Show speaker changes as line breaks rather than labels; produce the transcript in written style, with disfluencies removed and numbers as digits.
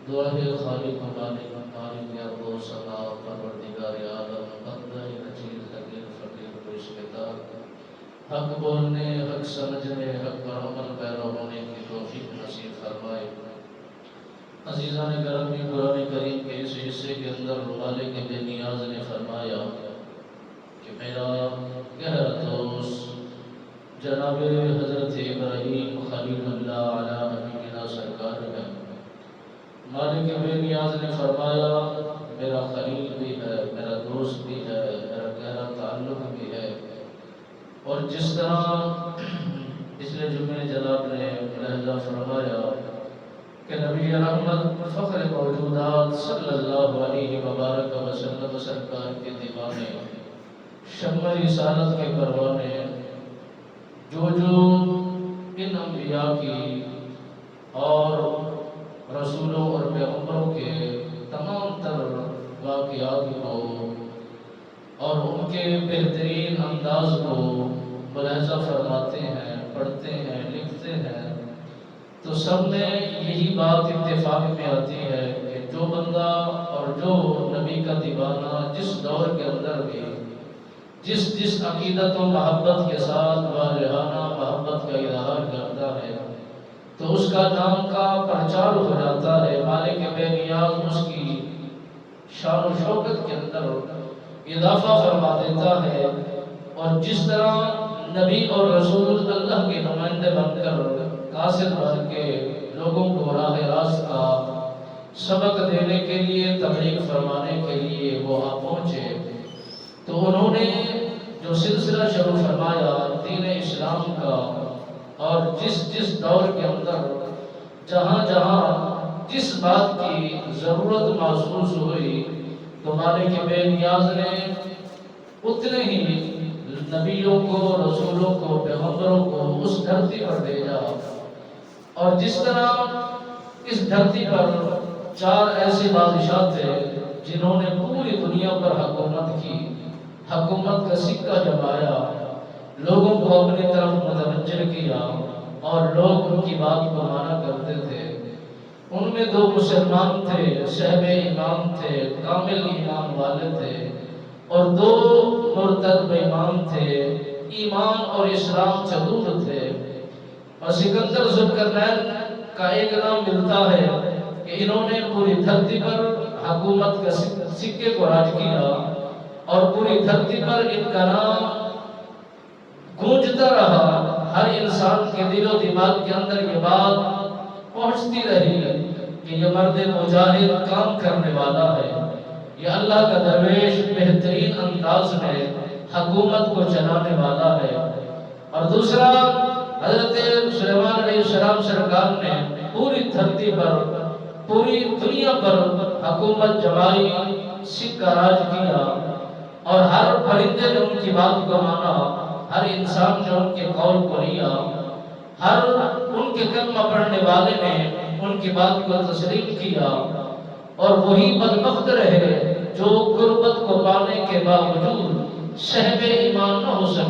دعا ہے خالق و مالک و مالک ارض و سما پروردگار عالم بندہ نچیز حقیر فقیر پیش کتاب حق بولنے حق سمجھنے حق پر عمل پیرا ہونے کی توفیق نصیب فرمائے۔ عزیزان گرامی، قرآن کریم کے اس حصے کے اندر مالک بے نیاز نے فرمایا کہ میرا گہرا دوست جناب حضرت ابراہیم خلیل اللہ علیہ نبینا سرکار ہے۔ مالک بے نیاز نے فرمایا میرا خلیل بھی ہے، میرا دوست بھی ہے، میرا گہرا تعلق بھی ہے۔ اور جس طرح پچھلے جمعے جناب نے ملاحظہ فرمایا کہ نبی رحمت فخر موجودات صلی اللہ علیہ وبارک وسلم سرکار کے دیوانے شمع رسالت کے پروانے جو ان انبیاء کی اور رسولوں اور پیغمبروں کے تمام تر واقعات کو اور ان کے بہترین انداز کو ملاحظہ فرماتے ہیں، پڑھتے ہیں، لکھتے ہیں، تو سب میں یہی بات اتفاق میں آتی ہے کہ جو بندہ اور جو نبی کا دیوانہ جس دور کے اندر بھی جس عقیدت و محبت کے ساتھ والہانہ محبت کا اظہار کرتا ہے تو اس کا نام کا پرچار ہو جاتا ہے۔ مالک بے نیاز اس کی شان و شوکت کے اندر اضافہ فرما دیتا ہے، اور جس طرح نبی اور رسول اللہ کے نمائندے بن کر قاصد بن کے لوگوں کو راہ راست کا سبق دینے کے لیے تبلیغ فرمانے کے لیے وہ وہاں پہنچے، تو انہوں نے جو سلسلہ شروع فرمایا دین اسلام کا، اور جس دور کے اندر جہاں جس بات کی ضرورت محسوس ہوئی تو مالک بے نیاز نے اتنے ہی نبیوں کو، رسولوں کو، پیغمبروں کو اس دھرتی پر بھیجا۔ اور جس طرح اس دھرتی پر 4 ایسے بادشاہ تھے جنہوں نے پوری دنیا پر حکومت کی، حکومت کا سکہ جمایا، لوگوں کو اپنی طرف متوجہ کیا اور لوگ ان کی بات کو مانا کرتے تھے۔ ان میں 2 مسلمان تھے، صاحب ایمان تھے، کامل ایمان والے تھے، اور 2 مرتد بےایمان تھے، ایمان اور اسلام سے دور تھے۔ اور سکندر ذوالقرنین کا ایک نام ملتا ہے کہ انہوں نے پوری دھرتی پر حکومت کا سکے کو راج کیا، اور پوری دھرتی پر ان کا نام گونجتا رہا۔ ہر انسان کے دل و دماغ کے اندر یہ بات پہنچتی رہی کہ یہ مرد مجاہد کام کرنے والا ہے، یہ اللہ کا درویش بہترین انداز میں حکومت کو چلانے والا ہے۔ اور دوسرا، حضرت سلیمان علیہ السلام سرکار نے پوری دھرتی پر، پوری دنیا پر حکومت جمائی، سکہ راج کیا، اور ہر پرندے نے ان کی بات کو مانا، ہر انسان نے ان کے قول کو لیا، ہر ان کے کلمہ پڑھنے والے نے ان کی بات کو تسلیم کیا، اور وہی بدبخت رہے جو قربت کو پانے کے باوجود صاحب ایمان نہ ہو سکے۔